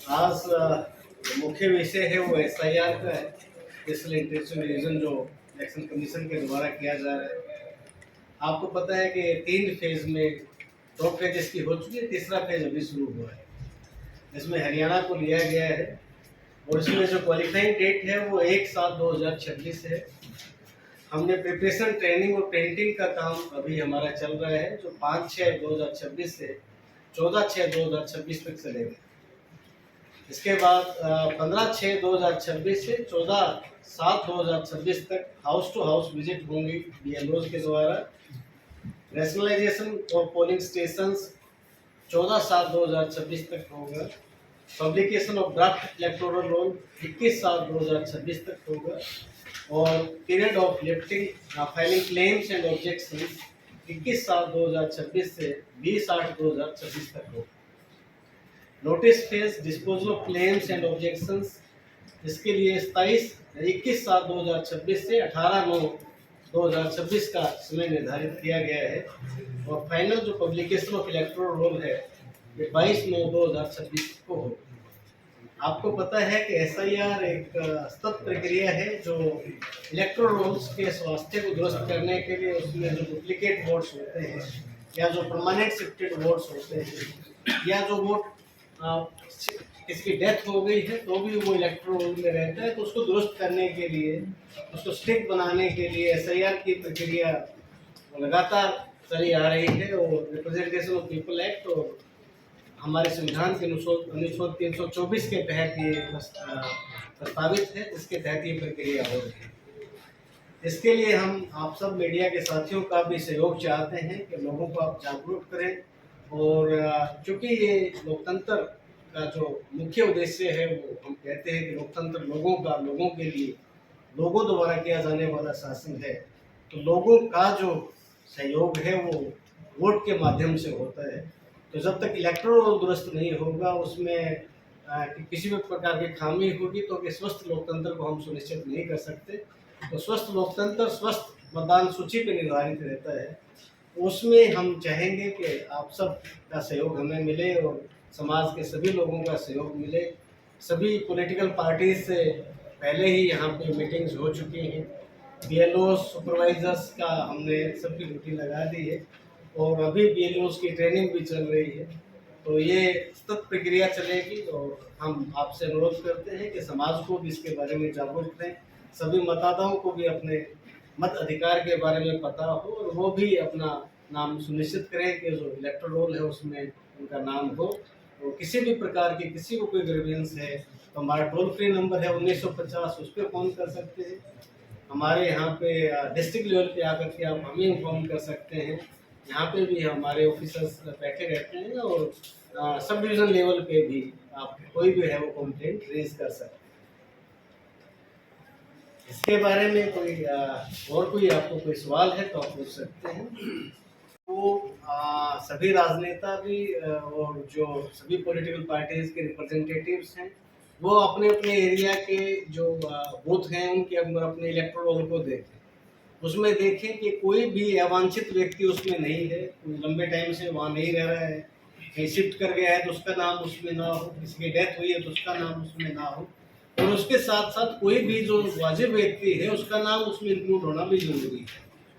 आज मुख्य विषय है वो SIR का है, स्पेशल इंटरेस्टेड रीजन, जो इलेक्शन कमीशन के द्वारा किया जा रहा है। आपको पता है कि 3 फेज में 2 फेज इसकी हो चुकी है, तीसरा फेज अभी शुरू हुआ है। इसमें हरियाणा को लिया गया है और इसमें जो क्वालिफाइंग डेट है वो 1/7/2026 है। हमने प्रिपरेशन, ट्रेनिंग और प्रिंटिंग का काम अभी हमारा चल रहा है, जो 5/6/2026 से 14/6/2026 तक चलेगा। इसके बाद 15/6/2026 से 14/7/2026 तक हाउस टू हाउस विजिट होंगी BLOs के द्वारा। रैशनलाइजेशन और पोलिंग स्टेशंस 14/7/2026 तक होगा। Publication of draft electoral roll 21/7/2026 तक होगा और period of lifting filing claims and objections 21/7/2026 से 20/8/2026 तक होगा। Notice phase disposal of claims and objections, इसके लिए 21/7/2026 से 18/9/2026 का समय निर्धारित किया गया है और फाइनल जो पब्लिकेशन ऑफ इलेक्टोरल रोल है ये 22/9/2026 को हो। आपको पता है कि SIR एक सतत प्रक्रिया है जो इलेक्टोरल रोल्स के स्वास्थ्य को दुरुस्त करने के लिए, उसमें जो डुप्लीकेट वोट्स होते हैं या जो परमानेंट शिफ्टेड वोट्स होते हैं या जो वोट किसकी डेथ हो गई है तो भी वो इलेक्टोरल रोल में रहता है, तो उसको दुरुस्त करने के लिए, उसको स्ट्रिक्ट बनाने के लिए SIR की प्रक्रिया लगातार चली आ रही है और रिप्रेजेंटेशन ऑफ पीपल एक्ट और हमारे संविधान के अनुच्छेद 324 के तहत ये प्रस्तावित है, जिसके तहत ये प्रक्रिया हो रही है। इसके लिए हम आप सब मीडिया के साथियों का भी सहयोग चाहते हैं कि लोगों को आप जागरूक करें और चूँकि ये लोकतंत्र का जो मुख्य उद्देश्य है वो हम कहते हैं कि लोकतंत्र लोगों का, लोगों के लिए, लोगों द्वारा किया जाने वाला शासन है, तो लोगों का जो सहयोग है वो वोट के माध्यम से होता है। तो जब तक इलेक्टोरल रोल दुरुस्त नहीं होगा, उसमें किसी भी प्रकार की खामी होगी, तो कि स्वस्थ लोकतंत्र को हम सुनिश्चित नहीं कर सकते। तो स्वस्थ लोकतंत्र स्वस्थ मतदान सूची पर निर्धारित रहता है, उसमें हम चाहेंगे कि आप सब का सहयोग हमें मिले और समाज के सभी लोगों का सहयोग मिले। सभी पॉलिटिकल पार्टीज से पहले ही यहाँ पे मीटिंग्स हो चुकी हैं, BLOs सुपरवाइजर्स का हमने सबकी ड्यूटी लगा दी है और अभी BLOs की ट्रेनिंग भी चल रही है। तो ये सतत प्रक्रिया चलेगी और हम आपसे अनुरोध करते हैं कि समाज को भी इसके बारे में जागरूक करें, सभी मतदाताओं को भी अपने मत अधिकार के बारे में पता हो और वो भी अपना नाम सुनिश्चित करें कि जो इलेक्टोरल रोल है उसमें उनका नाम हो। तो किसी भी प्रकार की किसी को कोई ग्रीवेंस है तो हमारा टोल फ्री नंबर है 1950, उस पर फ़ोन कर सकते हैं। हमारे यहाँ पे डिस्ट्रिक्ट लेवल पे आकर के आप हमें इन्फॉर्म कर सकते हैं। यहाँ पे भी हमारे ऑफिसर्स बैठे रहते हैं और सब डिवीज़न लेवल पे भी आप कोई भी है वो कंप्लेंट रेज कर सकते हैं। इसके बारे में कोई और कोई आपको कोई सवाल है तो आप पूछ सकते हैं। तो सभी राजनेता भी और जो सभी पॉलिटिकल पार्टीज के रिप्रेजेंटेटिव्स हैं वो अपने अपने एरिया के जो बूथ हैं उनके अंदर अपने इलेक्टोरल रोल को देखें, उसमें देखें कि कोई भी अवांछित व्यक्ति उसमें नहीं है, कोई लंबे टाइम से वहाँ नहीं रह रहा है, कहीं शिफ्ट कर गया है तो उसका नाम उसमें ना हो, किसी की डेथ हुई है तो उसका नाम उसमें ना हो, और उसके साथ साथ कोई भी जो वाजिब व्यक्ति है उसका नाम उसमें इंक्लूड होना भी जरूरी है।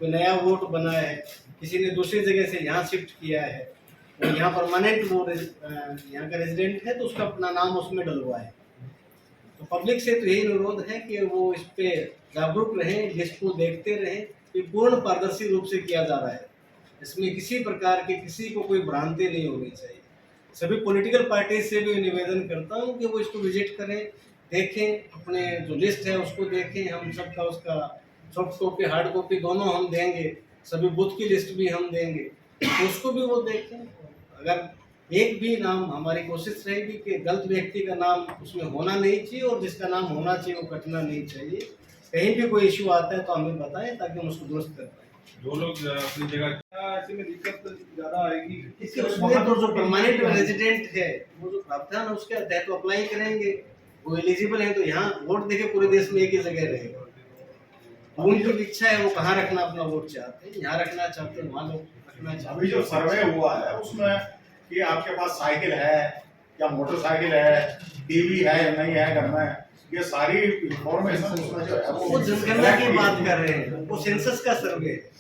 कोई नया वोट बना है, किसी ने दूसरी जगह से यहाँ शिफ्ट किया है और यहाँ परमानेंट वो यहाँ का रेजिडेंट है तो उसका अपना नाम उसमें डलवाए। तो पब्लिक से तो यही अनुरोध है कि वो इस पे जागरूक रहें, लिस्ट को देखते रहें कि पूर्ण पारदर्शी रूप से किया जा रहा है, इसमें किसी प्रकार की किसी को कोई भ्रांति नहीं होनी चाहिए। सभी पॉलिटिकल पार्टी से भी निवेदन करता हूँ कि वो इसको विजिट करें, देखें, अपने जो लिस्ट है उसको देखें। हम सबका उसका सॉफ्ट कॉपी हार्ड कॉपी दोनों हम देंगे, सभी बूथ की लिस्ट भी हम देंगे, तो उसको भी वो देखें। अगर एक भी नाम, हमारी कोशिश रहेगी कि गलत व्यक्ति का नाम उसमें होना नहीं चाहिए और जिसका नाम होना चाहिए वो कटना नहीं चाहिए। कहीं भी कोई इश्यू आता है तो हमें बताएं ताकि हम उसको दुरुस्त कर पाएँ। जो लोग अपनी जगह ऐसे में दिक्कत ज़्यादा आएगी, उसमें तो जो परमानेंट रेजिडेंट है वो जो प्रावधान है उसके तहत तो अप्लाई करेंगे, वो एलिजिबल है तो यहाँ वोट देके पूरे देश में एक ही जगह रहेगा। उनकी इच्छा है वो कहाँ रखना अपना वोट चाहते हैं, यहाँ रखना चाहते हैं वहाँ लोग रखना चाहते हैं। अभी जो सर्वे हुआ है उसमें कि आपके पास साइकिल है या मोटरसाइकिल है टीवी है या नहीं है घर में, ये सारी इंफॉर्मेशन उसमें जो है वो जनगणना की बात कर रहे हैं, वो सेंसस का सर्वे है।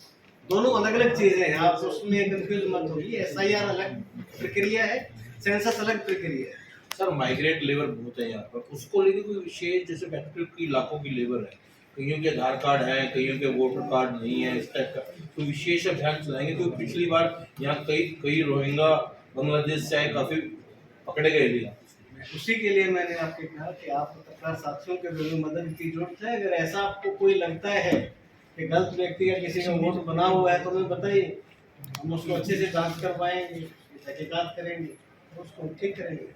दोनों अलग अलग चीजें हैं, आप उसमें कंफ्यूज मत होइए। एसआईआर अलग प्रक्रिया है, सेंसस अलग प्रक्रिया है। सर माइग्रेट लेबर बहुत है यहाँ पर, उसको लेकर कोई विशेष, जैसे बैठक की लाखों की लेबर है, कईयों के आधार कार्ड है, कईयों के वोटर कार्ड नहीं है, इस टाइप का कोई विशेष अभियान चलाएंगे? क्योंकि पिछली बार यहाँ कई रोहिंग्या बांग्लादेश से आए काफी पकड़े गए थे। उसी के लिए मैंने आपके कहा कि आप पत्रकार साथियों के जरूर मदद की जरूरत है। अगर ऐसा आपको कोई लगता है कि गलत व्यक्ति का किसी का वोट बना हुआ है तो हमें बताइए, हम उसको अच्छे से जांच करवाएंगे, तहकीकात करेंगे, उसको ठीक करेंगे।